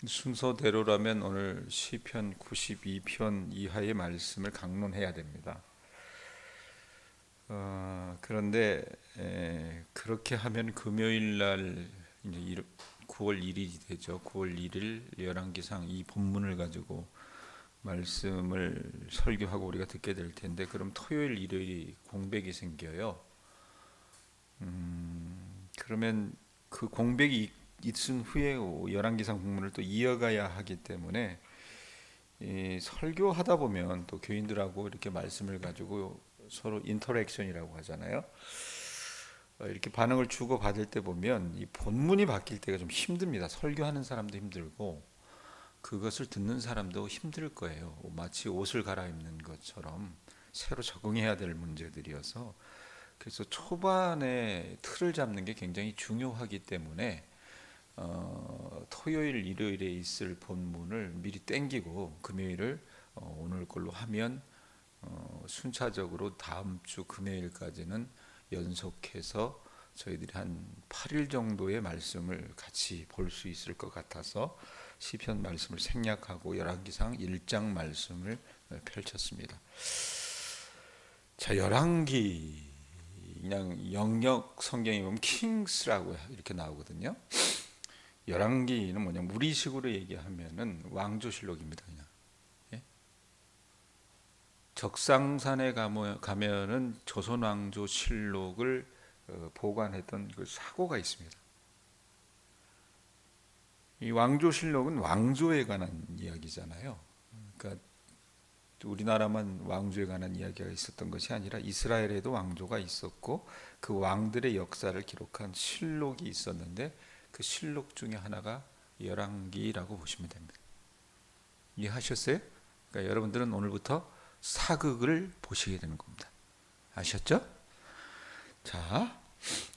순서대로라면 오늘 시편 92편 이하의 말씀을 강론해야 됩니다. 그런데 그렇게 하면 금요일 날 이제 9월 1일이 되죠. 9월 1일 열왕기상 이 본문을 가지고 말씀을 설교하고 우리가 듣게 될 텐데, 그럼 토요일 일요일이 공백이 생겨요. 그러면 그 공백이 있은 후에 열왕기상 본문을 또 이어가야 하기 때문에 이 설교하다 보면 또 교인들하고 이렇게 말씀을 가지고 서로 인터랙션이라고 하잖아요. 이렇게 반응을 주고 받을 때 보면 이 본문이 바뀔 때가 좀 힘듭니다. 설교하는 사람도 힘들고 그것을 듣는 사람도 힘들 거예요. 마치 옷을 갈아입는 것처럼 새로 적응해야 될 문제들이어서, 그래서 초반에 틀을 잡는 게 굉장히 중요하기 때문에 토요일 일요일에 있을 본문을 미리 땡기고 금요일을 오늘 걸로 하면 순차적으로 다음 주 금요일까지는 연속해서 저희들이 한 8일 정도의 말씀을 같이 볼 수 있을 것 같아서 시편 말씀을 생략하고 열왕기상 1장 말씀을 펼쳤습니다. 자, 열왕기 그냥 영역 성경에 보면 킹스라고 이렇게 나오거든요. 열왕기는 뭐냐, 우리식으로 얘기하면은 왕조실록입니다. 그냥. 예? 적상산에 가면은 조선 왕조실록을 보관했던 그 사고가 있습니다. 이 왕조실록은 왕조에 관한 이야기잖아요. 그러니까 우리나라만 왕조에 관한 이야기가 있었던 것이 아니라 이스라엘에도 왕조가 있었고 그 왕들의 역사를 기록한 실록이 있었는데, 그 실록 중에 하나가 열왕기라고 보시면 됩니다. 이해하셨어요? 그러니까 여러분들은 오늘부터 사극을 보시게 되는 겁니다. 아셨죠? 자,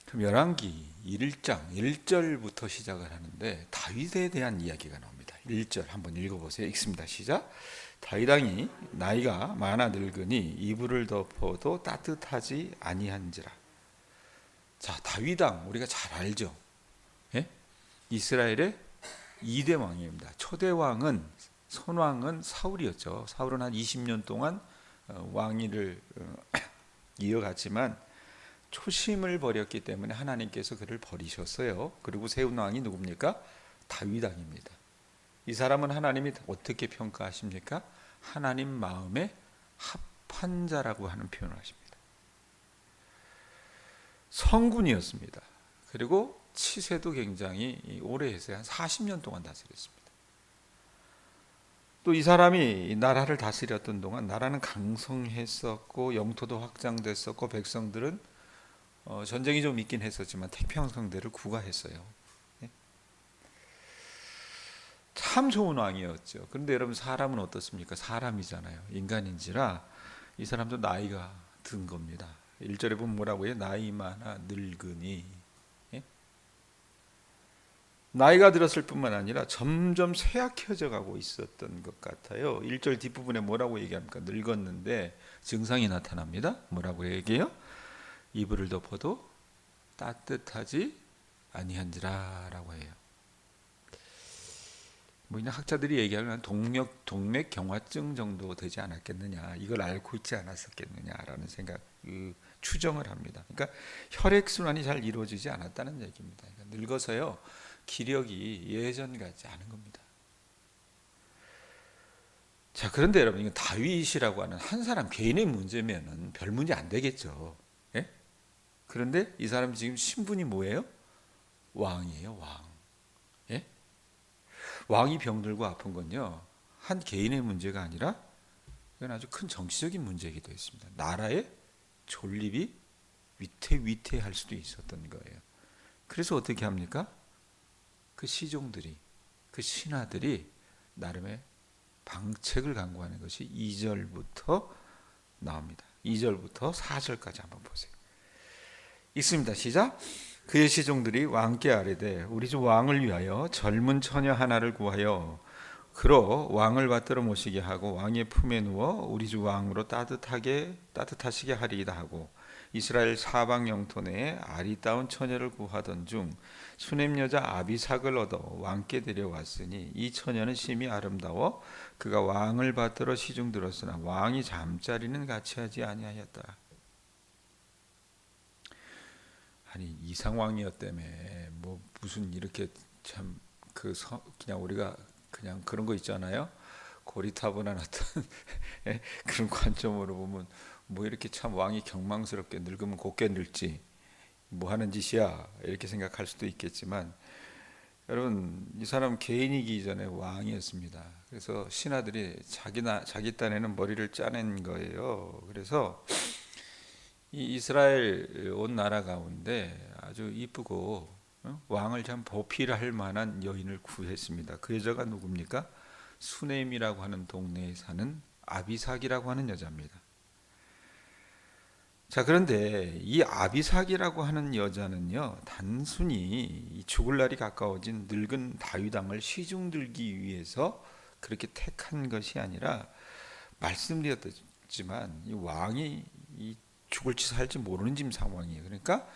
그럼 열왕기 1장 1절부터 시작을 하는데 다윗에 대한 이야기가 나옵니다. 1절 한번 읽어보세요. 읽습니다. 시작. 다윗 왕이 나이가 많아 늙으니 이불을 덮어도 따뜻하지 아니한지라. 자, 다윗 왕 우리가 잘 알죠. 예? 이스라엘의 2대 왕입니다. 초대 왕은 선왕은 사울이었죠. 사울은 한 20년 동안 왕위를 이어갔지만 초심을 버렸기 때문에 하나님께서 그를 버리셨어요. 그리고 세운 왕이 누굽니까? 다윗 왕입니다. 이 사람은 하나님이 어떻게 평가하십니까? 하나님 마음에 합한 자라고 하는 표현을 하십니다. 성군이었습니다. 그리고 치세도 굉장히 오래 했어요. 한 40년 동안 다스렸습니다. 또 이 사람이 나라를 다스렸던 동안 나라는 강성했었고 영토도 확장됐었고 백성들은 전쟁이 좀 있긴 했었지만 태평성대를 구가했어요. 참 좋은 왕이었죠. 그런데 여러분, 사람은 어떻습니까? 사람이잖아요. 인간인지라 이 사람도 나이가 든 겁니다. 1절에 보면 뭐라고 해요? 나이 많아 늙으니. 예? 나이가 들었을 뿐만 아니라 점점 쇠약해져 가고 있었던 것 같아요. 1절 뒷부분에 뭐라고 얘기합니까? 늙었는데 증상이 나타납니다. 뭐라고 얘기해요? 이불을 덮어도 따뜻하지 아니한지라라고 해요. 뭐 그냥 학자들이 얘기하는 동맥 경화증 정도 되지 않았겠느냐, 이걸 앓고 있지 않았었겠느냐라는 생각, 추정을 합니다. 그러니까 혈액 순환이 잘 이루어지지 않았다는 얘기입니다. 그러니까 늙어서요 기력이 예전 같지 않은 겁니다. 자, 그런데 여러분, 이거 다윗이라고 하는 한 사람 개인의 문제면은 별 문제 안 되겠죠. 예? 그런데 이 사람 지금 신분이 뭐예요? 왕이에요, 왕. 예? 왕이 병들고 아픈 건요, 한 개인의 문제가 아니라 이건 아주 큰 정치적인 문제이기도 했습니다. 나라의 존립이 위태위태할 수도 있었던 거예요. 그래서 어떻게 합니까? 그 시종들이, 그 신하들이 나름의 방책을 강구하는 것이 2절부터 나옵니다. 2절부터 4절까지 한번 보세요. 있습니다. 시작. 그의 시종들이 왕께 아뢰되 우리 주 왕을 위하여 젊은 처녀 하나를 구하여 그로 왕을 받들어 모시게 하고 왕의 품에 누워 우리 주 왕으로 따뜻하시게 하리이다 하고, 이스라엘 사방 영토 내에 아리따운 처녀를 구하던 중 수넴 여자 아비삭을 얻어 왕께 데려왔으니 이 처녀는 심히 아름다워 그가 왕을 받들어 시중 들었으나 왕이 잠자리는 같이 하지 아니하였다. 아니 이 상황이었다며 뭐 무슨 이렇게 참 그냥 우리가 그냥 그런 거 있잖아요. 고리타분한 어떤 그런 관점으로 보면 뭐 이렇게 참 왕이 경망스럽게 늙으면 곱게 늙지 뭐 하는 짓이야 이렇게 생각할 수도 있겠지만 여러분 이 사람 개인이기 전에 왕이었습니다. 그래서 신하들이 자기 딴에는 머리를 짜낸 거예요. 그래서 이 이스라엘 온 나라 가운데 아주 이쁘고 왕을 참 보필할 만한 여인을 구했습니다. 그 여자가 누굽니까? 수넴이라고 하는 동네에 사는 아비삭이라고 하는 여자입니다. 자, 그런데 이 아비삭이라고 하는 여자는요, 단순히 죽을 날이 가까워진 늙은 다윗 왕을 시중 들기 위해서 그렇게 택한 것이 아니라 말씀드렸지만 이 왕이 이 죽을지 살지 모르는 지금 상황이에요. 그러니까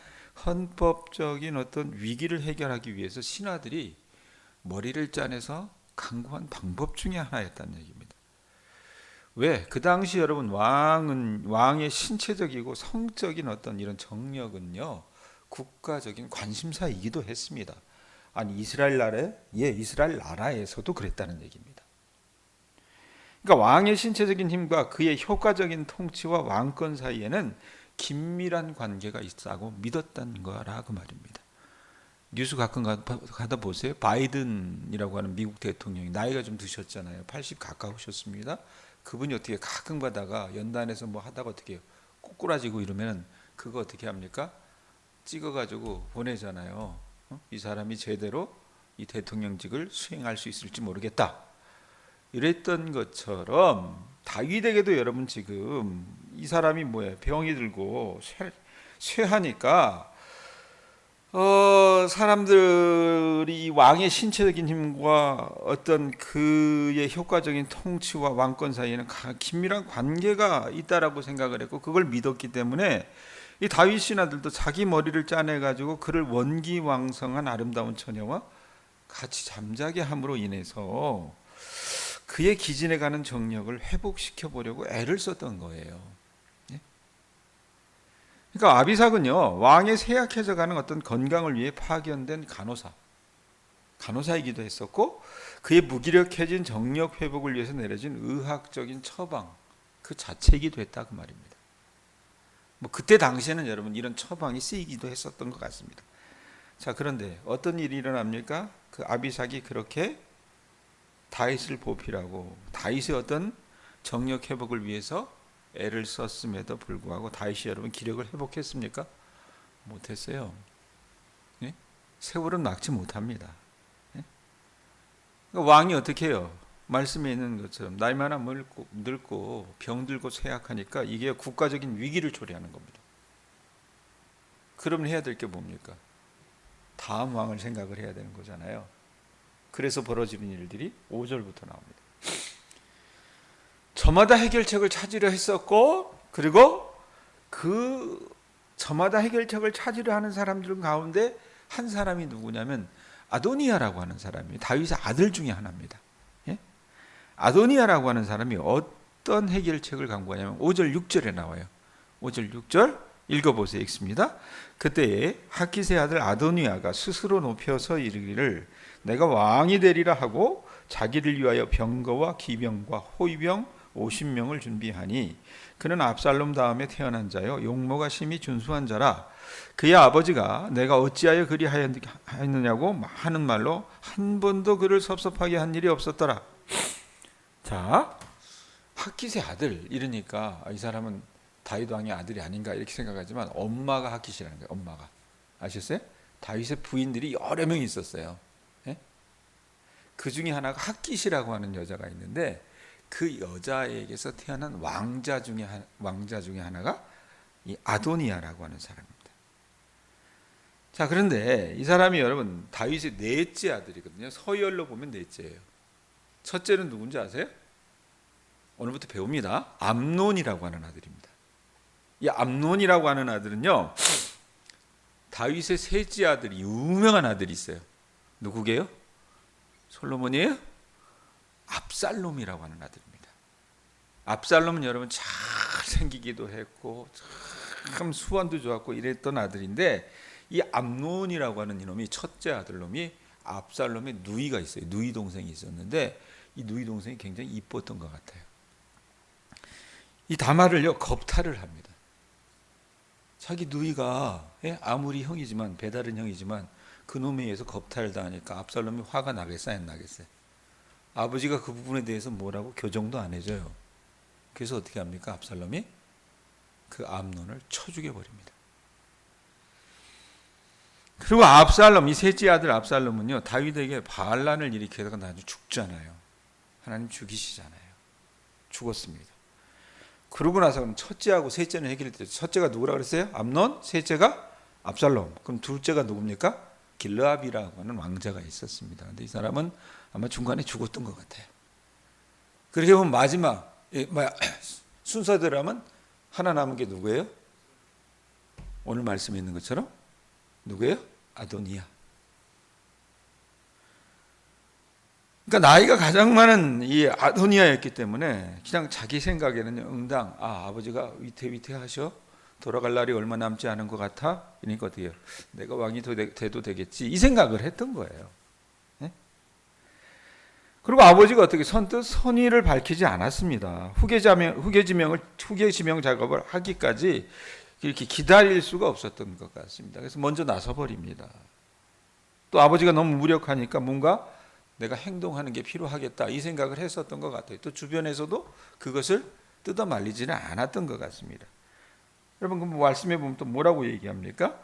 헌법적인 어떤 위기를 해결하기 위해서 신하들이 머리를 짜내서 강구한 방법 중에 하나였다는 얘기입니다. 왜? 그 당시 여러분 왕의 신체적이고 성적인 어떤 이런 정력은요 국가적인 관심사이기도 했습니다. 아니 이스라엘 나라에서도 그랬다는 얘기입니다. 그러니까 왕의 신체적인 힘과 그의 효과적인 통치와 왕권 사이에는 긴밀한 관계가 있다고 믿었다는 거라고 말입니다. 뉴스 가끔 가다 보세요. 바이든이라고 하는 미국 대통령이 나이가 좀 드셨잖아요. 80 가까우셨습니다. 그분이 어떻게 가끔 가다가 연단에서 뭐 하다가 어떻게 해요? 꼬꾸라지고 이러면 그거 어떻게 합니까? 찍어가지고 보내잖아요. 이 사람이 제대로 이 대통령직을 수행할 수 있을지 모르겠다. 이랬던 것처럼 다윗에게도 여러분 지금 이 사람이 뭐예요? 병이 들고 쇠하니까 사람들이 왕의 신체적인 힘과 어떤 그의 효과적인 통치와 왕권 사이에는 긴밀한 관계가 있다라고 생각을 했고 그걸 믿었기 때문에 이 다윗 신하들도 자기 머리를 짜내 가지고 그를 원기왕성한 아름다운 처녀와 같이 잠자게 함으로 인해서 그의 기진에 가는 정력을 회복시켜 보려고 애를 썼던 거예요. 그러니까 아비삭은요 왕의 쇠약해져가는 어떤 건강을 위해 파견된 간호사이기도 했었고 그의 무기력해진 정력 회복을 위해서 내려진 의학적인 처방 그 자체이기도 했다 그 말입니다. 뭐 그때 당시에는 여러분 이런 처방이 쓰이기도 했었던 것 같습니다. 자, 그런데 어떤 일이 일어납니까? 그 아비삭이 그렇게 다윗을 보필하고 다윗의 어떤 정력 회복을 위해서 애를 썼음에도 불구하고 다윗이 여러분 기력을 회복했습니까? 못했어요. 예? 세월은 막지 못합니다. 예? 그러니까 왕이 어떻게 해요? 말씀에 있는 것처럼 나이 많아 늙고 병들고 쇠약하니까 이게 국가적인 위기를 초래하는 겁니다. 그러면 해야 될 게 뭡니까? 다음 왕을 생각을 해야 되는 거잖아요. 그래서 벌어지는 일들이 5절부터 나옵니다. 저마다 해결책을 찾으려 했었고 그리고 그 저마다 해결책을 찾으려 하는 사람들 가운데 한 사람이 누구냐면 아도니아라고 하는 사람이 다윗의 아들 중에 하나입니다. 예? 아도니아라고 하는 사람이 어떤 해결책을 강구하냐면 5절 6절에 나와요. 5절 6절 읽어보세요. 읽습니다. 그때에 학기스의 아들 아도니아가 스스로 높여서 이르기를 내가 왕이 되리라 하고 자기를 위하여 병거와 기병과 호위병 50명을 준비하니 그는 압살롬 다음에 태어난 자요 용모가 심히 준수한 자라. 그의 아버지가 내가 어찌하여 그리 하였느냐고 하는 말로 한 번도 그를 섭섭하게 한 일이 없었더라. 자, 학깃의 아들 이러니까 이 사람은 다윗 왕의 아들이 아닌가 이렇게 생각하지만 엄마가 학깃이라는 거예요. 엄마가 아셨어요? 다윗의 부인들이 여러 명이 있었어요. 예? 그 중에 하나가 학깃이라고 하는 여자가 있는데 그 여자에게서 태어난 왕자 중에 하나가 이 아도니아라고 하는 사람입니다. 자, 그런데 이 사람이 여러분 다윗의 넷째 아들이거든요. 서열로 보면 넷째예요. 첫째는 누군지 아세요? 오늘부터 배웁니다. 암논이라고 하는 아들입니다. 이 암논이라고 하는 아들은요, 다윗의 셋째 아들이 유명한 아들이 있어요. 누구게요? 솔로몬이에요? 압살롬이라고 하는 아들입니다. 압살롬은 여러분 잘 생기기도 했고 참 수완도 좋았고 이랬던 아들인데, 이 암논이라고 하는 이놈이 첫째 아들놈이 압살롬의 누이가 있어요. 누이 동생이 있었는데 이 누이 동생이 굉장히 이뻤던 것 같아요. 이 다말을요 겁탈을 합니다. 자기 누이가 아무리 형이지만, 배다른 형이지만 그놈에 의해서 겁탈당하니까 압살롬이 화가 나겠어요, 안 나겠어요? 아버지가 그 부분에 대해서 뭐라고 교정도 안 해줘요. 그래서 어떻게 합니까? 압살롬이 그 암논을 쳐 죽여버립니다. 그리고 압살롬, 이 셋째 아들 압살롬은요, 다윗에게 반란을 일으키다가 나중에 죽잖아요. 하나님 죽이시잖아요. 죽었습니다. 그러고 나서 그럼 첫째하고 셋째는 해결됐죠. 첫째가 누구라 그랬어요? 암논, 셋째가 압살롬. 그럼 둘째가 누굽니까? 길르압이라고 하는 왕자가 있었습니다. 근데 이 사람은 아마 중간에 죽었던 것 같아요. 그렇게 보면 마지막 순서대로 하면 하나 남은 게 누구예요? 오늘 말씀에 있는 것처럼 누구예요? 아도니아. 그러니까 나이가 가장 많은 이 아도니아였기 때문에 그냥 자기 생각에는 응당, 아버지가 위태위태하셔, 돌아갈 날이 얼마 남지 않은 것 같아. 그러니까 어떻게 해요? 내가 왕이 돼도 되겠지, 이 생각을 했던 거예요. 네? 그리고 아버지가 어떻게 선뜻 선의를 밝히지 않았습니다. 후계 지명 작업을 하기까지 이렇게 기다릴 수가 없었던 것 같습니다. 그래서 먼저 나서 버립니다. 또 아버지가 너무 무력하니까 뭔가 내가 행동하는 게 필요하겠다, 이 생각을 했었던 것 같아요. 또 주변에서도 그것을 뜯어 말리지는 않았던 것 같습니다. 여러분, 그 말씀해 보면 또 뭐라고 얘기합니까?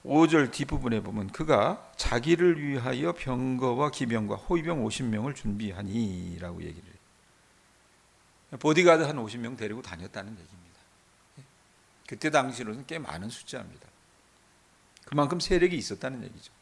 5절 뒷부분에 보면 그가 자기를 위하여 병거와 기병과 호위병 50명을 준비하니 라고 얘기를 해요. 보디가드 한 50명 데리고 다녔다는 얘기입니다. 그때 당시로는 꽤 많은 숫자입니다. 그만큼 세력이 있었다는 얘기죠.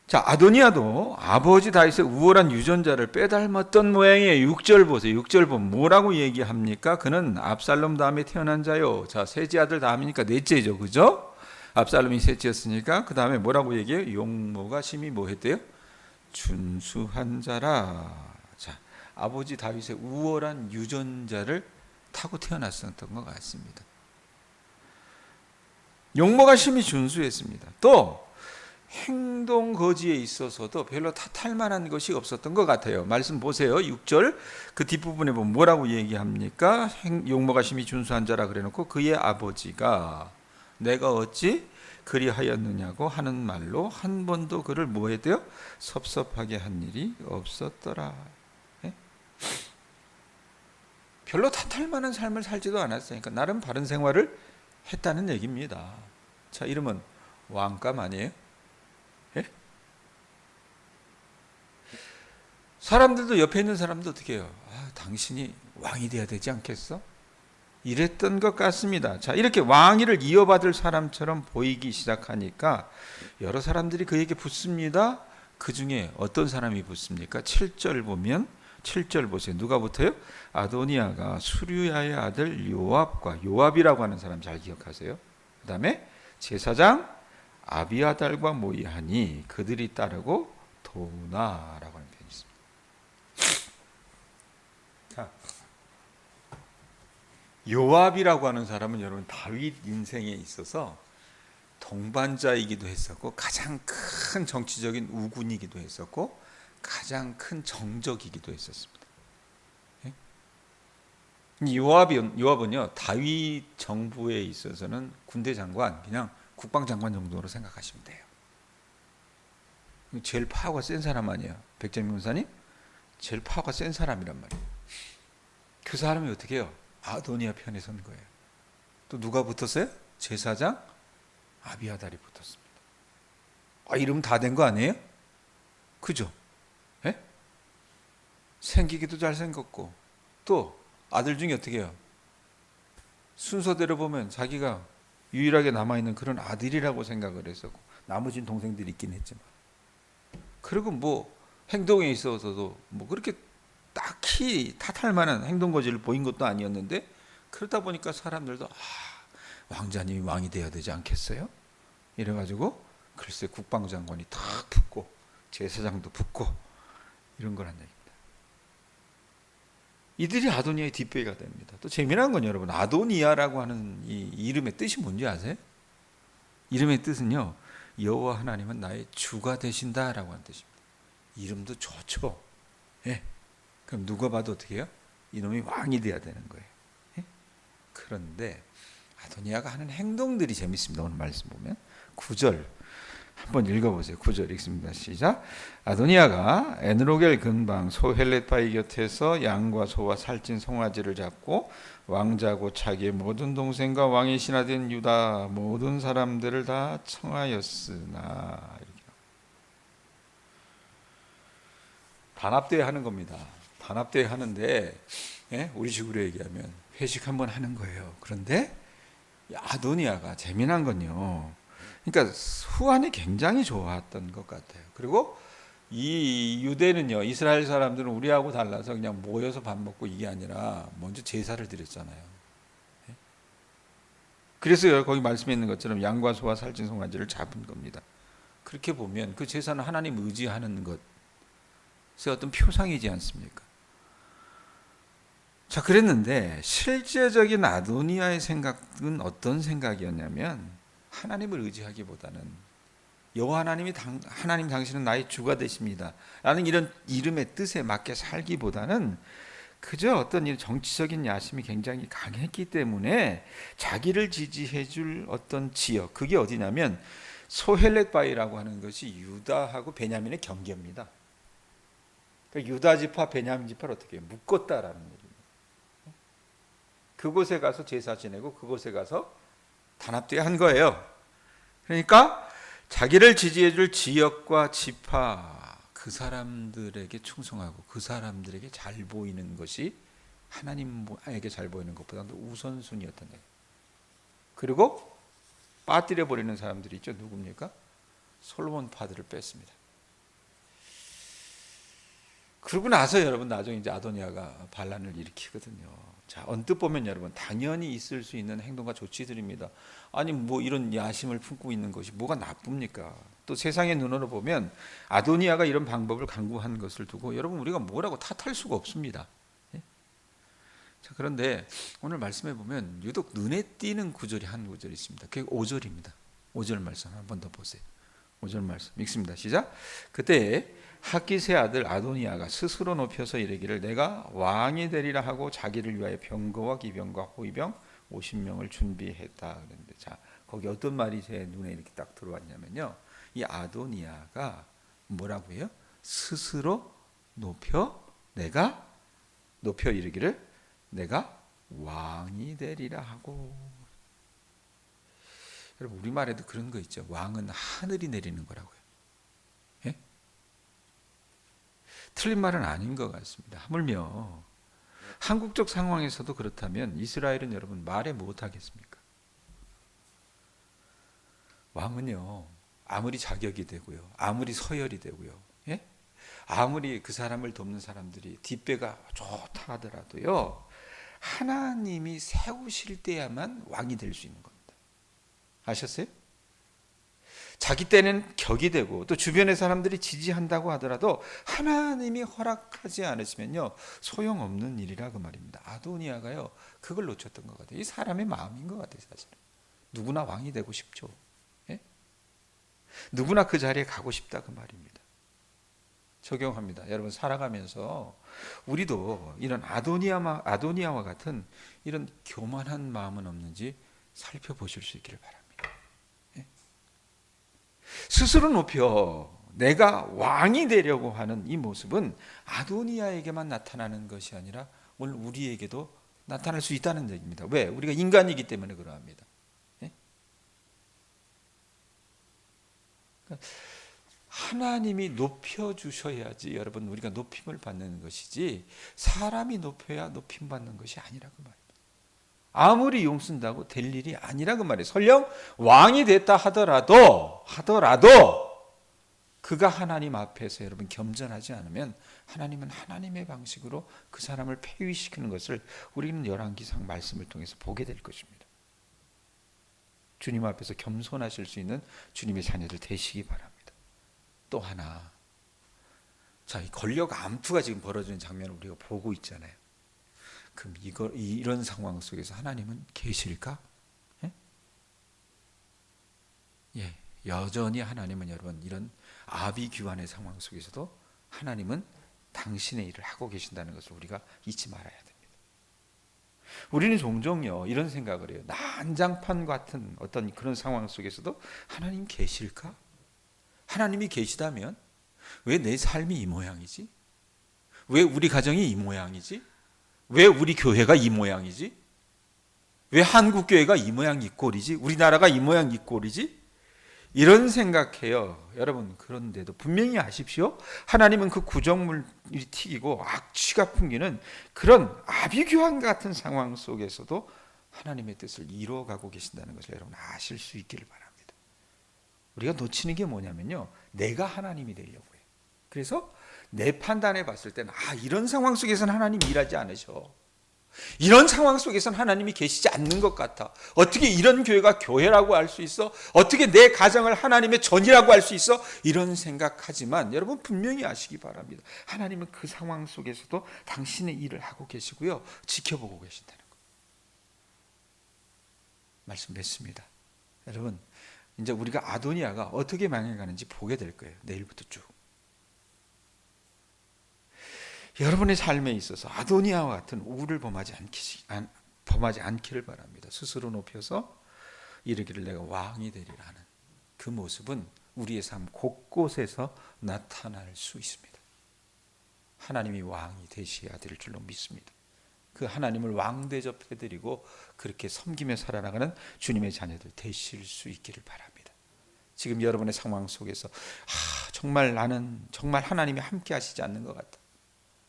자, 아도니아도 아버지 다윗의 우월한 유전자를 빼닮았던 모양이에요. 6절 보세요. 6절 보면 뭐라고 얘기합니까? 그는 압살롬 다음에 태어난 자요. 자, 셋째 아들 다음이니까 넷째죠, 그죠? 압살롬이 셋째였으니까 그 다음에 뭐라고 얘기해요? 용모가 심히 뭐 했대요? 준수한 자라. 자, 아버지 다윗의 우월한 유전자를 타고 태어났었던 것 같습니다. 용모가 심히 준수했습니다. 또 행동 거지에 있어서도 별로 탓할 만한 것이 없었던 것 같아요. 말씀 보세요. 6절 그 뒷부분에 보면 뭐라고 얘기합니까? 용모가 심히 준수한 자라 그래놓고 그의 아버지가 내가 어찌 그리하였느냐고 하는 말로 한 번도 그를 뭐 했대요? 섭섭하게 한 일이 없었더라. 네? 별로 탓할 만한 삶을 살지도 않았으니까 나름 바른 생활을 했다는 얘기입니다. 자, 이름은 왕감 아니에요? 예? 사람들도, 옆에 있는 사람도 어떻게 해요? 당신이 왕이 돼야 되지 않겠어? 이랬던 것 같습니다. 자, 이렇게 왕위를 이어받을 사람처럼 보이기 시작하니까 여러 사람들이 그에게 붙습니다. 그 중에 어떤 사람이 붙습니까? 7절 보면, 7절 보세요. 누가 붙어요? 아도니아가 수류야의 아들 요압과, 요압이라고 하는 사람 잘 기억하세요. 그 다음에 제사장 아비아달과 모이하니 그들이 따르고 도나라고 하는 표현이 있습니다. 자, 요압이라고 하는 사람은 여러분 다윗 인생에 있어서 동반자이기도 했었고 가장 큰 정치적인 우군이기도 했었고 가장 큰 정적이기도 했었습니다. 요압은요 다윗 정부에 있어서는 군대 장관, 그냥 국방장관 정도로 생각하시면 돼요. 제일 파워가 센 사람 아니에요. 백정민 군사님 제일 파워가 센 사람이란 말이에요. 그 사람이 어떻게 해요? 아도니아 편에 선 거예요. 또 누가 붙었어요? 제사장 아비아달이 붙었습니다. 이름 다 된 거 아니에요? 그죠? 예? 생기기도 잘생겼고 또 아들 중에 어떻게 해요? 순서대로 보면 자기가 유일하게 남아있는 그런 아들이라고 생각을 했었고 나머지는 동생들이 있긴 했지만, 그리고 뭐 행동에 있어서도 뭐 그렇게 딱히 탓할 만한 행동 거지를 보인 것도 아니었는데, 그러다 보니까 사람들도 왕자님이 왕이 돼야 되지 않겠어요? 이래가지고 글쎄 국방장관이 탁 붙고 제사장도 붙고 이런 거란 얘기입니다. 이들이 아도니아의 뒷배가 됩니다. 또 재미난 건 여러분, 아도니아라고 하는 이 이름의 뜻이 뭔지 아세요? 이름의 뜻은요, 여호와 하나님은 나의 주가 되신다라고 하는 뜻입니다. 이름도 좋죠. 예. 그럼 누가 봐도 어떻게 해요? 이놈이 왕이 돼야 되는 거예요. 예? 그런데 아도니아가 하는 행동들이 재밌습니다. 오늘 말씀 보면 9절 한번 읽어보세요. 9절 읽습니다. 시작. 아도니아가 에드로겔 근방 소헬렛바위 곁에서 양과 소와 살찐 송아지를 잡고 왕자고 자기의 모든 동생과 왕의 신하된 유다 모든 사람들을 다 청하였으나. 이렇게. 단합대회 하는 겁니다. 단합대회 하는데, 예? 우리 식으로 얘기하면 회식 한번 하는 거예요. 그런데 아도니아가 재미난 건요, 그러니까 후환이 굉장히 좋았던 것 같아요. 그리고 이 유대는요, 이스라엘 사람들은 우리하고 달라서 그냥 모여서 밥 먹고 이게 아니라 먼저 제사를 드렸잖아요. 그래서 거기 말씀에 있는 것처럼 양과 소와 살찐 송아지를 잡은 겁니다. 그렇게 보면 그 제사는 하나님 의지하는 것의 어떤 표상이지 않습니까? 자, 그랬는데 실제적인 아도니아의 생각은 어떤 생각이었냐면, 하나님을 의지하기보다는 여호와 하나님 당신은 나의 주가 되십니다 라는 이런 이름의 뜻에 맞게 살기보다는 그저 어떤 이 정치적인 야심이 굉장히 강했기 때문에 자기를 지지해 줄 어떤 지역, 그게 어디냐면 소헬렛바위라고 하는 것이 유다하고 베냐민의 경계입니다. 그러니까 유다 지파 베냐민 지파를 어떻게 묶었다라는 얘기입니다. 그곳에 가서 제사 지내고 그곳에 가서 단합대회 한 거예요. 그러니까 자기를 지지해 줄 지역과 지파, 그 사람들에게 충성하고 그 사람들에게 잘 보이는 것이 하나님에게 잘 보이는 것보다도 우선순위였던 거예요. 그리고 빠뜨려 버리는 사람들이 있죠. 누굽니까? 솔로몬 파들을 뺐습니다. 그러고 나서 여러분 나중에 이제 아도니아가 반란을 일으키거든요. 자, 언뜻 보면 여러분 당연히 있을 수 있는 행동과 조치들입니다. 아니 뭐 이런 야심을 품고 있는 것이 뭐가 나쁩니까? 또 세상의 눈으로 보면 아도니아가 이런 방법을 강구한 것을 두고 여러분 우리가 뭐라고 탓할 수가 없습니다. 예? 자, 그런데 오늘 말씀해 보면 유독 눈에 띄는 구절이 한 구절이 있습니다. 그게 5절입니다. 5절 말씀 한 번 더 보세요. 5절 말씀 읽습니다. 시작. 그때 학기스의 아들 아도니아가 스스로 높여서 이르기를 내가 왕이 되리라 하고 자기를 위하여 병거와 기병과 호위병 50명을 준비했다. 그런데 자, 거기 어떤 말이 제 눈에 이렇게 딱 들어왔냐면요, 이 아도니아가 뭐라고 해요? 스스로 높여 이르기를 내가 왕이 되리라 하고. 여러분 우리말에도 그런 거 있죠. 왕은 하늘이 내리는 거라고요. 예? 틀린 말은 아닌 것 같습니다. 하물며 한국적 상황에서도 그렇다면 이스라엘은 여러분 말에 못하겠습니까? 왕은요, 아무리 자격이 되고요, 아무리 서열이 되고요, 예? 아무리 그 사람을 돕는 사람들이 뒷배가 좋다 하더라도요, 하나님이 세우실 때야만 왕이 될 수 있는 겁니다. 아셨어요? 자기 때는 격이 되고 또 주변의 사람들이 지지한다고 하더라도 하나님이 허락하지 않으시면요 소용없는 일이라 그 말입니다. 아도니아가요 그걸 놓쳤던 것 같아요. 이 사람의 마음인 것 같아요. 사실 누구나 왕이 되고 싶죠. 예? 누구나 그 자리에 가고 싶다 그 말입니다. 적용합니다. 여러분 살아가면서 우리도 이런 아도니아와 같은 이런 교만한 마음은 없는지 살펴보실 수 있기를 바랍니다. 스스로 높여 내가 왕이 되려고 하는 이 모습은 아도니아에게만 나타나는 것이 아니라 오늘 우리에게도 나타날 수 있다는 얘기입니다. 왜? 우리가 인간이기 때문에 그러합니다. 예? 그러니까 하나님이 높여주셔야지 여러분 우리가 높임을 받는 것이지 사람이 높여야 높임 받는 것이 아니라 그 말입니다. 아무리 용 쓴다고 될 일이 아니라 그 말이에요. 설령 왕이 됐다 하더라도 그가 하나님 앞에서 여러분 겸전하지 않으면 하나님은 하나님의 방식으로 그 사람을 폐위시키는 것을 우리는 열왕기상 말씀을 통해서 보게 될 것입니다. 주님 앞에서 겸손하실 수 있는 주님의 자녀들 되시기 바랍니다. 또 하나, 자, 이 권력 암투가 지금 벌어지는 장면을 우리가 보고 있잖아요. 그럼 이런 상황 속에서 하나님은 계실까? 예? 예, 여전히 하나님은 여러분 이런 아비규환의 상황 속에서도 하나님은 당신의 일을 하고 계신다는 것을 우리가 잊지 말아야 됩니다. 우리는 종종요 이런 생각을 해요. 난장판 같은 어떤 그런 상황 속에서도 하나님 계실까? 하나님이 계시다면 왜 내 삶이 이 모양이지? 왜 우리 가정이 이 모양이지? 왜 우리 교회가 이 모양이지? 왜 한국 교회가 이 모양 이 꼴이지? 우리나라가 이 모양 이 꼴이지? 이런 생각해요. 여러분, 그런데도 분명히 아십시오. 하나님은 그 구정물이 튀기고 악취가 풍기는 그런 아비규환 같은 상황 속에서도 하나님의 뜻을 이루어가고 계신다는 것을 여러분 아실 수 있기를 바랍니다. 우리가 놓치는 게 뭐냐면요, 내가 하나님이 되려고 해요. 그래서 내 판단해 봤을 때는 이런 상황 속에서는 하나님이 일하지 않으셔. 이런 상황 속에서는 하나님이 계시지 않는 것 같아. 어떻게 이런 교회가 교회라고 할 수 있어? 어떻게 내 가정을 하나님의 전이라고 할 수 있어? 이런 생각하지만 여러분 분명히 아시기 바랍니다. 하나님은 그 상황 속에서도 당신의 일을 하고 계시고요, 지켜보고 계신다는 거. 말씀 맺습니다. 여러분, 이제 우리가 아도니아가 어떻게 망해가는지 보게 될 거예요. 내일부터 쭉. 여러분의 삶에 있어서 아도니아와 같은 우를 범하지 않기를 바랍니다. 스스로 높여서 이르기를 내가 왕이 되리라는 그 모습은 우리의 삶 곳곳에서 나타날 수 있습니다. 하나님이 왕이 되셔야 될 줄로 믿습니다. 그 하나님을 왕 대접해드리고 그렇게 섬기며 살아나가는 주님의 자녀들 되실 수 있기를 바랍니다. 지금 여러분의 상황 속에서 정말 나는 정말 하나님이 함께 하시지 않는 것 같다.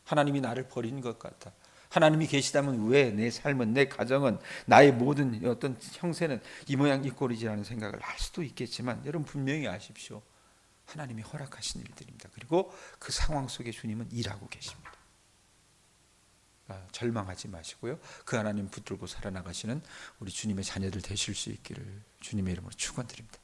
하나님이 나를 버린 것 같아. 하나님이 계시다면 왜 내 삶은, 내 가정은, 나의 모든 어떤 형세는 이 모양 이 꼴이지라는 생각을 할 수도 있겠지만 여러분 분명히 아십시오. 하나님이 허락하신 일들입니다. 그리고 그 상황 속에 주님은 일하고 계십니다. 절망하지 마시고요, 그 하나님 붙들고 살아나가시는 우리 주님의 자녀들 되실 수 있기를 주님의 이름으로 축원드립니다.